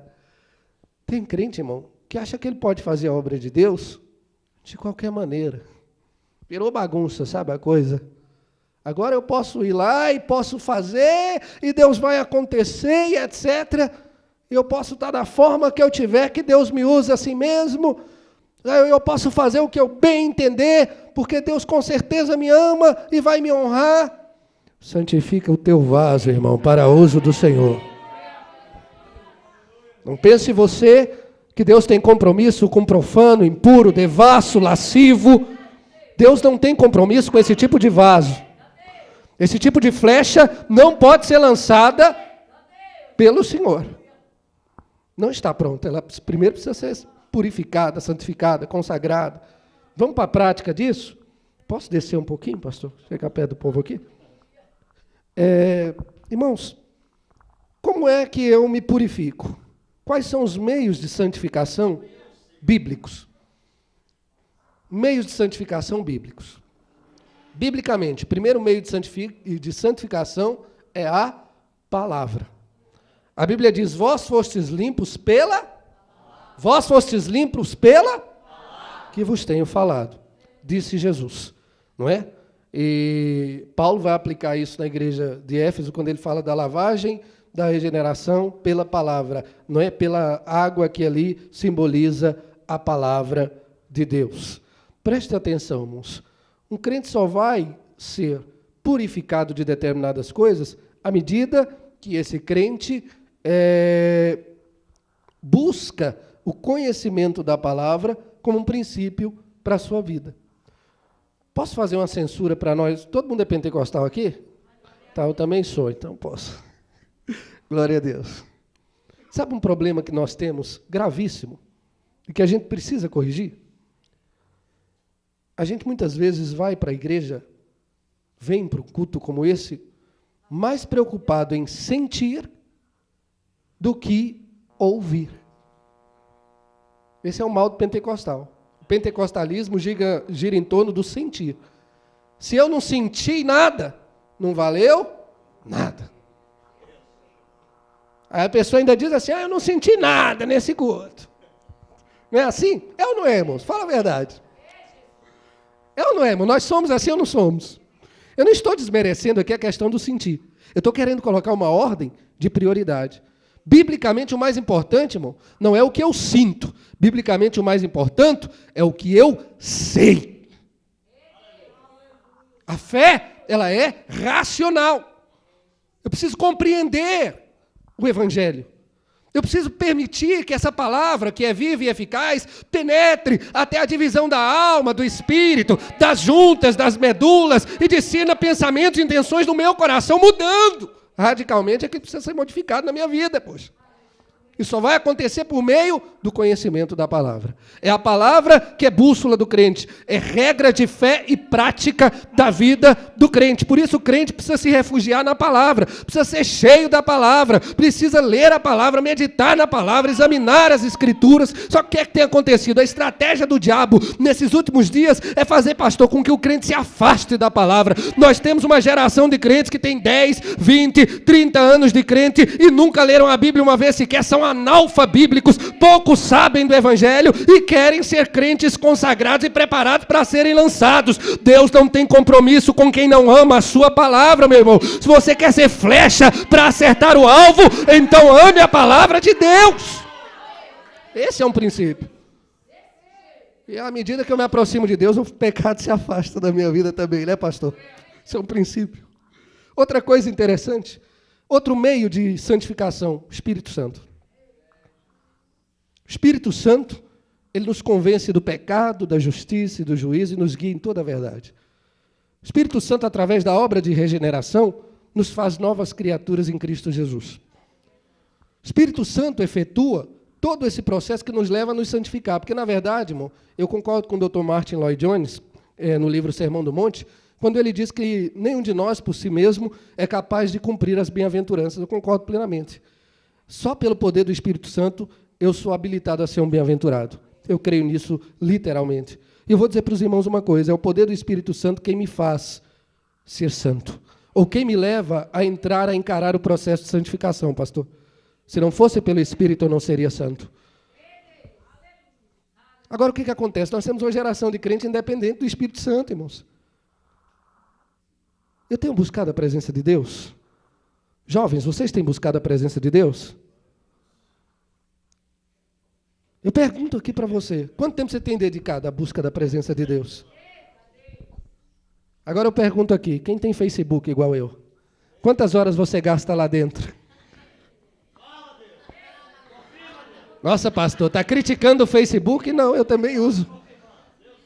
Tem crente, irmão, que acha que ele pode fazer a obra de Deus de qualquer maneira. Virou bagunça, sabe a coisa? Agora eu posso ir lá e posso fazer, e Deus vai acontecer, e etc. E eu posso estar da forma que eu tiver, que Deus me usa assim mesmo. Eu posso fazer o que eu bem entender, porque Deus com certeza me ama e vai me honrar. Santifica o teu vaso, irmão, para uso do Senhor. Não pense você que Deus tem compromisso com profano, impuro, devasso, lascivo. Deus não tem compromisso com esse tipo de vaso. Esse tipo de flecha não pode ser lançada pelo Senhor. Não está pronta. Ela primeiro precisa ser purificada, santificada, consagrada. Vamos para a prática disso? Posso descer um pouquinho, pastor? Chegar perto do povo aqui? Irmãos, como é que eu me purifico? Quais são os meios de santificação bíblicos? Meios de santificação bíblicos. Biblicamente, o primeiro meio de santificação é a palavra. A Bíblia diz, vós fostes limpos pela que vos tenho falado, disse Jesus, não é? E Paulo vai aplicar isso na igreja de Éfeso, quando ele fala da lavagem, da regeneração pela palavra, não é? Pela água que ali simboliza a palavra de Deus. Preste atenção, irmãos. Um crente só vai ser purificado de determinadas coisas à medida que esse crente busca o conhecimento da palavra como um princípio para a sua vida. Posso fazer uma censura para nós? Todo mundo é pentecostal aqui? Tá, eu também sou, então posso. Glória a Deus. Sabe um problema que nós temos gravíssimo e que a gente precisa corrigir? A gente muitas vezes vai para a igreja, vem para um culto como esse, mais preocupado em sentir do que ouvir. Esse é o mal do pentecostal. O pentecostalismo gira em torno do sentir. Se eu não senti nada, não valeu nada. Aí a pessoa ainda diz assim, eu não senti nada nesse culto. Não é assim? É ou não é, irmãos? Fala a verdade. É ou não é, irmão? Nós somos assim ou não somos? Eu não estou desmerecendo aqui a questão do sentir. Eu estou querendo colocar uma ordem de prioridade. Biblicamente, o mais importante, irmão, não é o que eu sinto. Biblicamente, o mais importante é o que eu sei. A fé, ela é racional. Eu preciso compreender o Evangelho. Eu preciso permitir que essa palavra, que é viva e eficaz, penetre até a divisão da alma, do espírito, das juntas, das medulas, e discirna pensamentos e intenções do meu coração, mudando radicalmente aquilo que precisa ser modificado na minha vida, poxa. Isso só vai acontecer por meio do conhecimento da palavra. É a palavra que é bússola do crente. É regra de fé e prática da vida do crente. Por isso o crente precisa se refugiar na palavra. Precisa ser cheio da palavra. Precisa ler a palavra, meditar na palavra, examinar as escrituras. Só que o que é que tem acontecido? A estratégia do diabo nesses últimos dias é fazer, pastor, com que o crente se afaste da palavra. Nós temos uma geração de crentes que tem 10, 20, 30 anos de crente e nunca leram a Bíblia uma vez sequer. São analfabíblicos, poucos sabem do Evangelho e querem ser crentes consagrados e preparados para serem lançados. Deus não tem compromisso com quem não ama a sua palavra, meu irmão. Se você quer ser flecha para acertar o alvo, então ame a palavra de Deus. Esse é um princípio. E à medida que eu me aproximo de Deus, o pecado se afasta da minha vida também, né, pastor? Esse é um princípio. Outra coisa interessante, outro meio de santificação, o Espírito Santo. O Espírito Santo, ele nos convence do pecado, da justiça e do juízo e nos guia em toda a verdade. O Espírito Santo, através da obra de regeneração, nos faz novas criaturas em Cristo Jesus. O Espírito Santo efetua todo esse processo que nos leva a nos santificar. Porque, na verdade, irmão, eu concordo com o Dr. Martin Lloyd Jones, no livro Sermão do Monte, quando ele diz que nenhum de nós, por si mesmo, é capaz de cumprir as bem-aventuranças. Eu concordo plenamente. Só pelo poder do Espírito Santo eu sou habilitado a ser um bem-aventurado. Eu creio nisso literalmente. E eu vou dizer para os irmãos uma coisa, é o poder do Espírito Santo quem me faz ser santo. Ou quem me leva a entrar, a encarar o processo de santificação, pastor. Se não fosse pelo Espírito, eu não seria santo. Agora, o que acontece? Nós temos uma geração de crentes independente do Espírito Santo, irmãos. Eu tenho buscado a presença de Deus? Jovens, vocês têm buscado a presença de Deus? Eu pergunto aqui para você, quanto tempo você tem dedicado à busca da presença de Deus? Agora eu pergunto aqui, quem tem Facebook igual eu? Quantas horas você gasta lá dentro? Nossa, pastor, está criticando o Facebook? Não, eu também uso.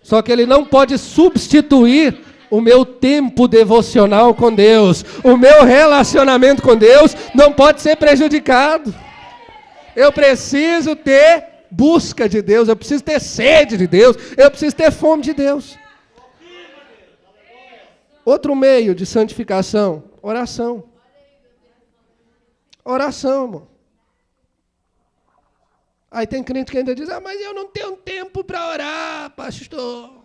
Só que ele não pode substituir o meu tempo devocional com Deus. O meu relacionamento com Deus não pode ser prejudicado. Eu preciso ter busca de Deus, eu preciso ter sede de Deus, eu preciso ter fome de Deus. Outro meio de santificação, oração. Oração, irmão. Aí tem crente que ainda diz, mas eu não tenho tempo para orar, pastor.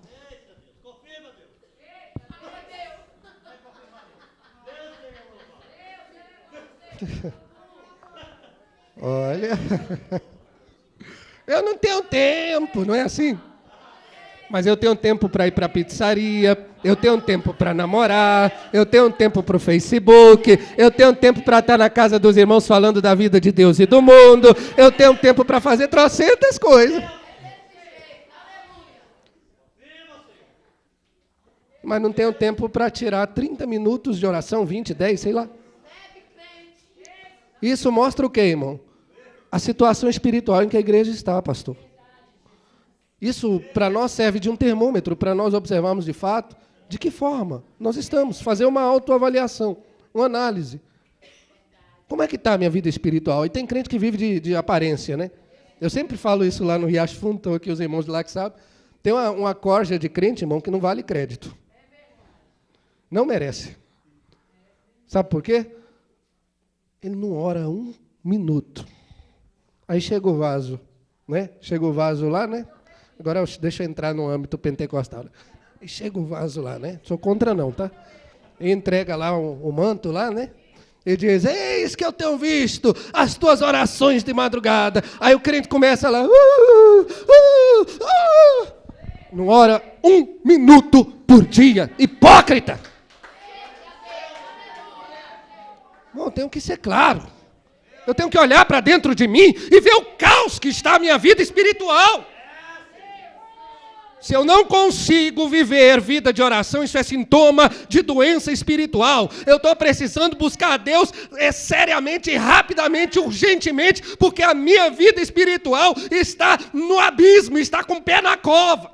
Olha, eu não tenho tempo, não é assim? Mas eu tenho tempo para ir para a pizzaria, eu tenho tempo para namorar, eu tenho tempo para o Facebook, eu tenho tempo para estar na casa dos irmãos falando da vida de Deus e do mundo, eu tenho tempo para fazer trocentas coisas. Mas não tenho tempo para tirar 30 minutos de oração, 20, 10, sei lá. Isso mostra o quê, irmão? A situação espiritual em que a igreja está, pastor. Isso para nós serve de um termômetro, para nós observarmos de fato de que forma nós estamos, fazer uma autoavaliação, uma análise. Como é que está a minha vida espiritual? E tem crente que vive de aparência, né? Eu sempre falo isso lá no Riacho Fundo, estão aqui os irmãos de lá que sabem. Tem uma corja de crente, irmão, que não vale crédito. Não merece. Sabe por quê? Ele não ora 1 minuto. Aí chega o vaso, né? Chega o vaso lá, né? Agora deixa eu entrar no âmbito pentecostal. E chega o vaso lá, né? Sou contra não, tá? E entrega lá o manto lá, né? E diz, eis que eu tenho visto as tuas orações de madrugada. Aí o crente começa lá. Não ora 1 minuto por dia. Hipócrita! Bom, eu tenho que ser claro. Eu tenho que olhar para dentro de mim e ver o caos que está a minha vida espiritual. Se eu não consigo viver vida de oração, isso é sintoma de doença espiritual. Eu estou precisando buscar a Deus seriamente, rapidamente, urgentemente, porque a minha vida espiritual está no abismo, está com o pé na cova.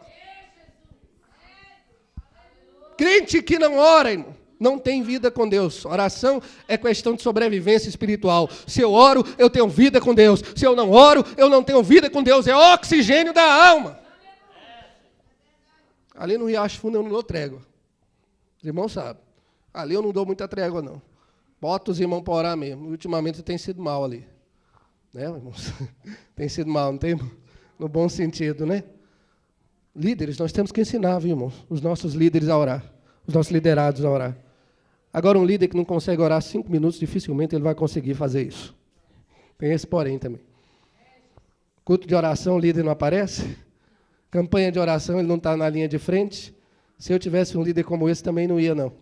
Crente que não ora, irmão, não tem vida com Deus. Oração é questão de sobrevivência espiritual. Se eu oro, eu tenho vida com Deus. Se eu não oro, eu não tenho vida com Deus. É oxigênio da alma. Ali no Riacho Fundo eu não dou trégua. Os irmãos sabem. Ali eu não dou muita trégua, não. Bota os irmãos para orar mesmo. Ultimamente tem sido mal ali. Né, irmãos? Tem sido mal, não tem? No bom sentido, né? Líderes, nós temos que ensinar, viu, irmãos? Os nossos líderes a orar. Os nossos liderados a orar. Agora, um líder que não consegue orar 5 minutos, dificilmente ele vai conseguir fazer isso. Tem esse porém também. Culto de oração, o líder não aparece. Campanha de oração, ele não está na linha de frente. Se eu tivesse um líder como esse, também não ia, não.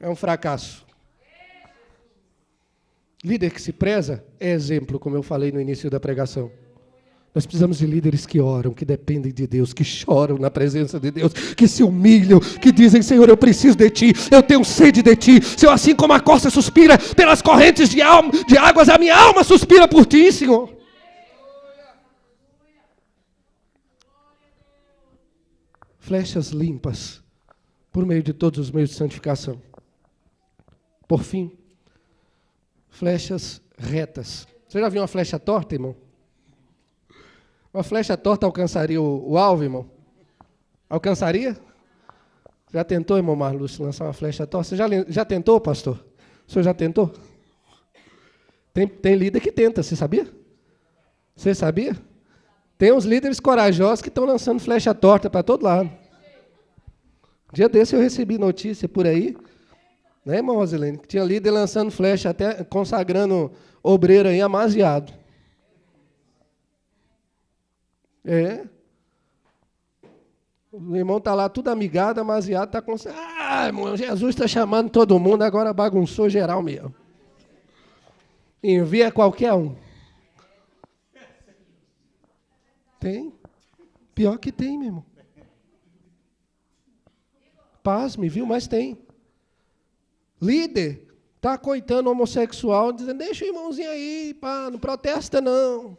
É um fracasso. Líder que se preza é exemplo, como eu falei no início da pregação. Nós precisamos de líderes que oram, que dependem de Deus, que choram na presença de Deus, que se humilham, que dizem, Senhor, eu preciso de Ti, eu tenho sede de Ti. Senhor, assim como a costa suspira pelas correntes de águas, a minha alma suspira por Ti, Senhor. Flechas limpas, por meio de todos os meios de santificação. Por fim, flechas retas. Você já viu uma flecha torta, irmão? Uma flecha torta alcançaria o alvo, irmão? Alcançaria? Já tentou, irmão Marlúcio, lançar uma flecha torta? Você já tentou, pastor? O senhor já tentou? Tem líder que tenta, você sabia? Você sabia? Tem uns líderes corajosos que estão lançando flecha torta para todo lado. Dia desse eu recebi notícia por aí, né, irmão Rosilene? Que tinha líder lançando flecha, até consagrando obreiro aí amaziado. O irmão está lá tudo amigado, amaziado, está com... Ah, irmão, Jesus está chamando todo mundo, agora bagunçou geral mesmo. Envia qualquer um. Tem. Pior que tem, meu irmão. Pasme, viu? Mas tem. Líder está coitando o homossexual, dizendo, deixa o irmãozinho aí, pá, não protesta não.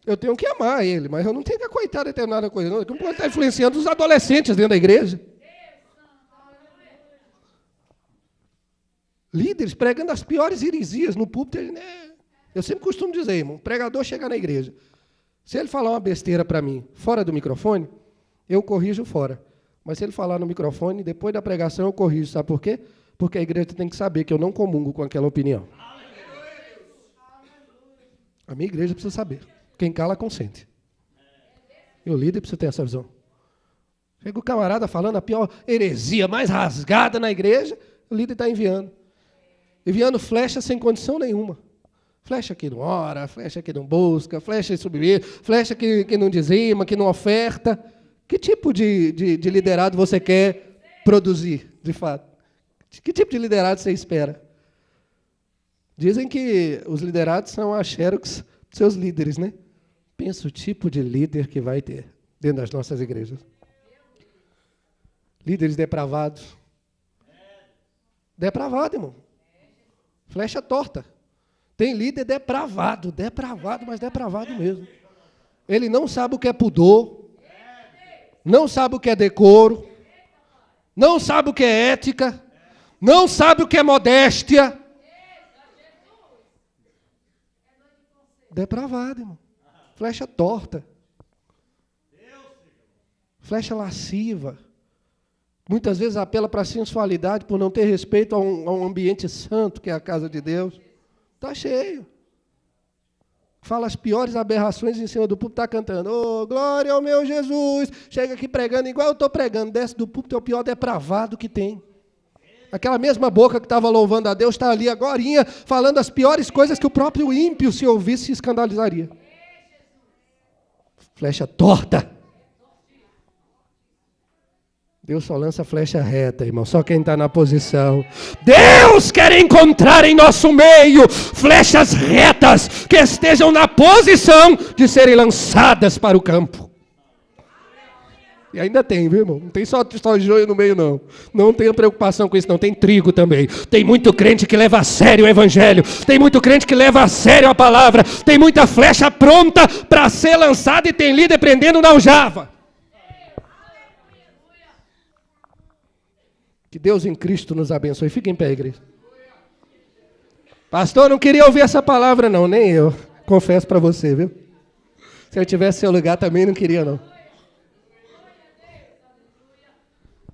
Eu tenho que amar ele, mas eu não tenho que acoitar determinada coisa, não. Como pode estar influenciando os adolescentes dentro da igreja? Líderes pregando as piores heresias no púlpito. Né? Eu sempre costumo dizer, irmão, o pregador chega na igreja. Se ele falar uma besteira para mim, fora do microfone, eu corrijo fora. Mas se ele falar no microfone, depois da pregação eu corrijo. Sabe por quê? Porque a igreja tem que saber que eu não comungo com aquela opinião. A minha igreja precisa saber. Quem cala, consente. E o líder precisa ter essa visão. Chega o camarada falando a pior heresia mais rasgada na igreja, o líder está enviando. Enviando flecha sem condição nenhuma. Flecha que não ora, flecha que não busca, flecha que subir, flecha que não dizima, que não oferta. Que tipo de liderado você quer produzir, de fato? Que tipo de liderado você espera? Dizem que os liderados são a xerox dos seus líderes, né? Pensa o tipo de líder que vai ter dentro das nossas igrejas. Líderes depravados. Depravado, irmão. Flecha torta. Tem líder depravado, mas depravado mesmo. Ele não sabe o que é pudor, não sabe o que é decoro, não sabe o que é ética, não sabe o que é modéstia. Depravado, irmão. Flecha torta. Flecha lasciva. Muitas vezes apela para a sensualidade por não ter respeito a um ambiente santo, que é a casa de Deus. Está cheio. Fala as piores aberrações em cima do púlpito, está cantando. Oh, glória ao meu Jesus. Chega aqui pregando igual eu estou pregando. Desce do púlpito, é o pior depravado que tem. Aquela mesma boca que estava louvando a Deus está ali agorinha, falando as piores coisas que o próprio ímpio, se ouvisse, se escandalizaria. Flecha torta. Deus só lança flecha reta, irmão. Só quem está na posição. Deus quer encontrar em nosso meio flechas retas que estejam na posição de serem lançadas para o campo. E ainda tem, viu, irmão? Não tem só joio no meio, não. Não tenha preocupação com isso, não. Tem trigo também. Tem muito crente que leva a sério o evangelho. Tem muito crente que leva a sério a palavra. Tem muita flecha pronta para ser lançada e tem líder prendendo na aljava. Que Deus em Cristo nos abençoe. Fica em pé, igreja. Pastor, não queria ouvir essa palavra, não. Nem eu. Confesso para você, viu? Se eu tivesse seu lugar, também não queria, não.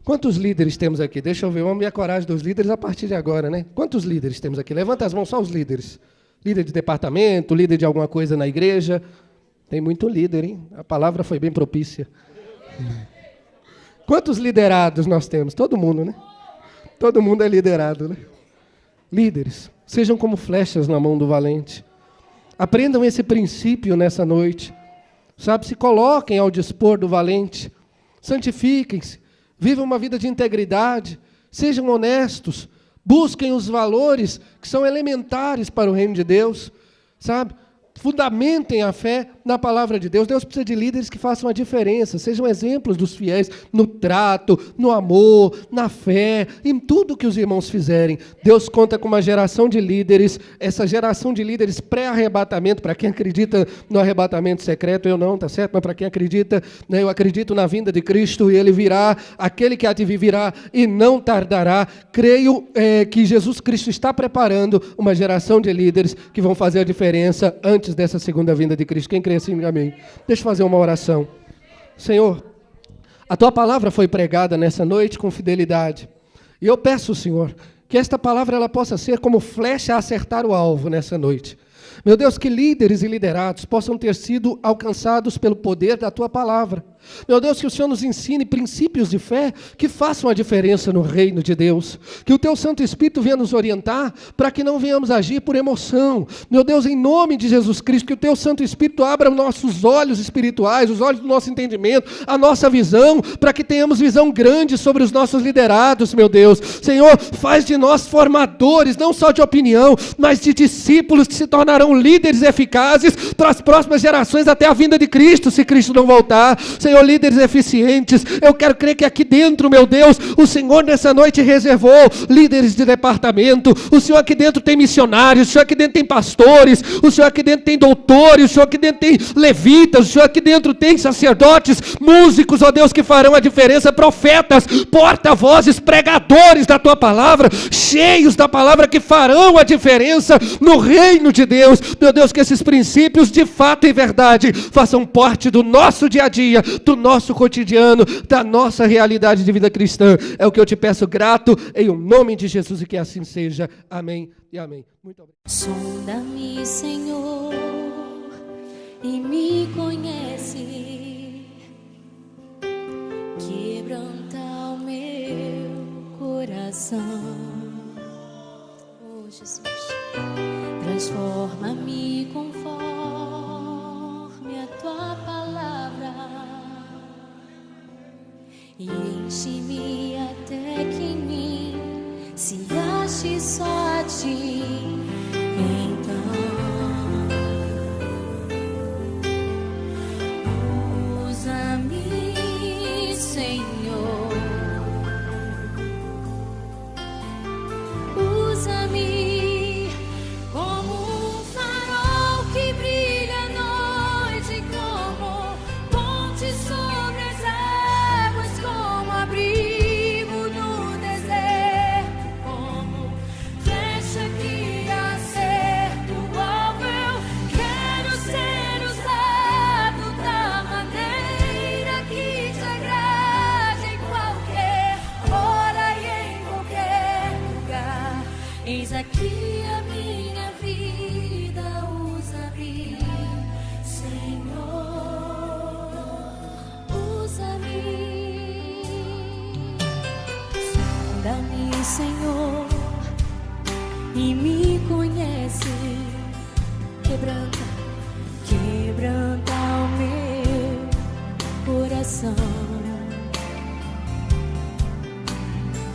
Quantos líderes temos aqui? Deixa eu ver. Vamos ver a coragem dos líderes a partir de agora, né? Quantos líderes temos aqui? Levanta as mãos, só os líderes. Líder de departamento, líder de alguma coisa na igreja. Tem muito líder, hein? A palavra foi bem propícia. Quantos liderados nós temos? Todo mundo, né? Todo mundo é liderado, né? Líderes, sejam como flechas na mão do valente. Aprendam esse princípio nessa noite. Sabe, se coloquem ao dispor do valente. Santifiquem-se. Vivam uma vida de integridade. Sejam honestos. Busquem os valores que são elementares para o reino de Deus. Sabe? Fundamentem a fé na palavra de Deus. Deus precisa de líderes que façam a diferença, sejam exemplos dos fiéis no trato, no amor, na fé, em tudo que os irmãos fizerem. Deus conta com uma geração de líderes, essa geração de líderes pré-arrebatamento, para quem acredita no arrebatamento secreto, eu não, tá certo? Mas para quem acredita, né, eu acredito na vinda de Cristo e Ele virá, aquele que há de vir virá e não tardará. Creio que Jesus Cristo está preparando uma geração de líderes que vão fazer a diferença antes dessa segunda vinda de Cristo. Quem crê assim, amém. Deixa eu fazer uma oração. Senhor, a Tua palavra foi pregada nessa noite com fidelidade. E eu peço, Senhor, que esta palavra ela possa ser como flecha a acertar o alvo nessa noite. Meu Deus, que líderes e liderados possam ter sido alcançados pelo poder da Tua palavra. Meu Deus, que o Senhor nos ensine princípios de fé que façam a diferença no reino de Deus. Que o Teu Santo Espírito venha nos orientar para que não venhamos agir por emoção. Meu Deus, em nome de Jesus Cristo, que o Teu Santo Espírito abra nossos olhos espirituais, os olhos do nosso entendimento, a nossa visão, para que tenhamos visão grande sobre os nossos liderados, meu Deus. Senhor, faz de nós formadores, não só de opinião, mas de discípulos que se tornarão líderes eficazes para as próximas gerações até a vinda de Cristo, se Cristo não voltar. Senhor, líderes eficientes, eu quero crer que aqui dentro, meu Deus, o Senhor nessa noite reservou líderes de departamento, o Senhor aqui dentro tem missionários, o Senhor aqui dentro tem pastores, o Senhor aqui dentro tem doutores, o Senhor aqui dentro tem levitas, o Senhor aqui dentro tem sacerdotes, músicos, ó Deus, que farão a diferença, profetas, porta-vozes, pregadores da Tua palavra, cheios da palavra que farão a diferença no reino de Deus. Meu Deus, que esses princípios de fato e verdade façam parte do nosso dia a dia, do nosso cotidiano, da nossa realidade de vida cristã. É o que eu te peço grato, em o nome de Jesus, e que assim seja. Amém e amém. Muito obrigado. Sonda-me, Senhor, e me conhece. Quebranta o meu coração. Oh, Jesus. Transforma-me conforme a Tua palavra e enche-me até que em mim se ache só a Ti. Então usa-me, Senhor, usa-me como um farol que brilha à noite, como ponte sobre as águas, como abrigo no deserto, como flecha que acerta o alvo. Eu quero ser usado da maneira que Te agrade, em qualquer hora e em qualquer lugar. Eis aqui a minha vida, usa-me, Senhor, usa-me. Sonda-me, Senhor, e me conhece. Quebranta o meu coração.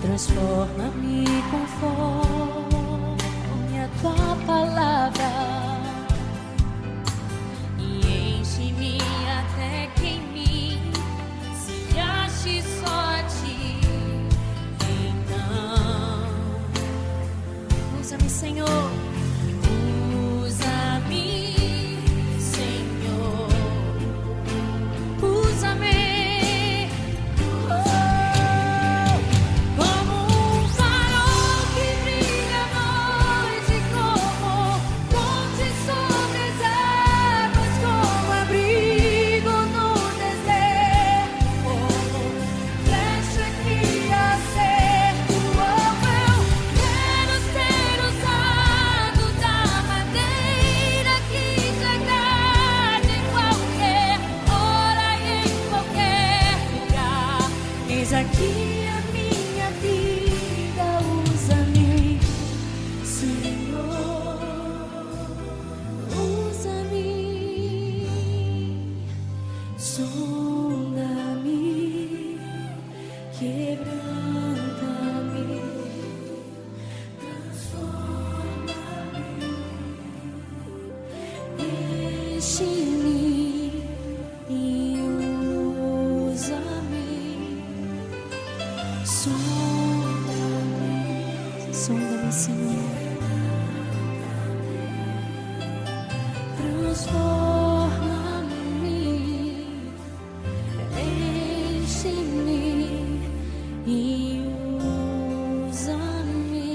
Transforma-me conforme a Tua palavra e enche-me até que em mim se ache só a Ti. Então usa-me, Senhor, usa-me, Senhor, usa-me. Como um farol que brilha à noite, como ponte sobre as águas, como abrigo no deserto, como flecha que acerta o alvo. Eu quero ser usado da maneira que Te agrade, em qualquer hora e em qualquer lugar. Eis aqui a minha vida, usa-me, Senhor, usa-me. Sonda-me, quebranta-me, transforma-me, enche-me e usa-me. Sonda-me, Senhor, transforma-me, enche-me e usa-me,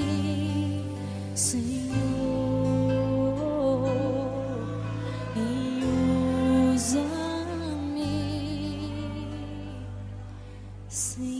Senhor, e usa-me, Senhor.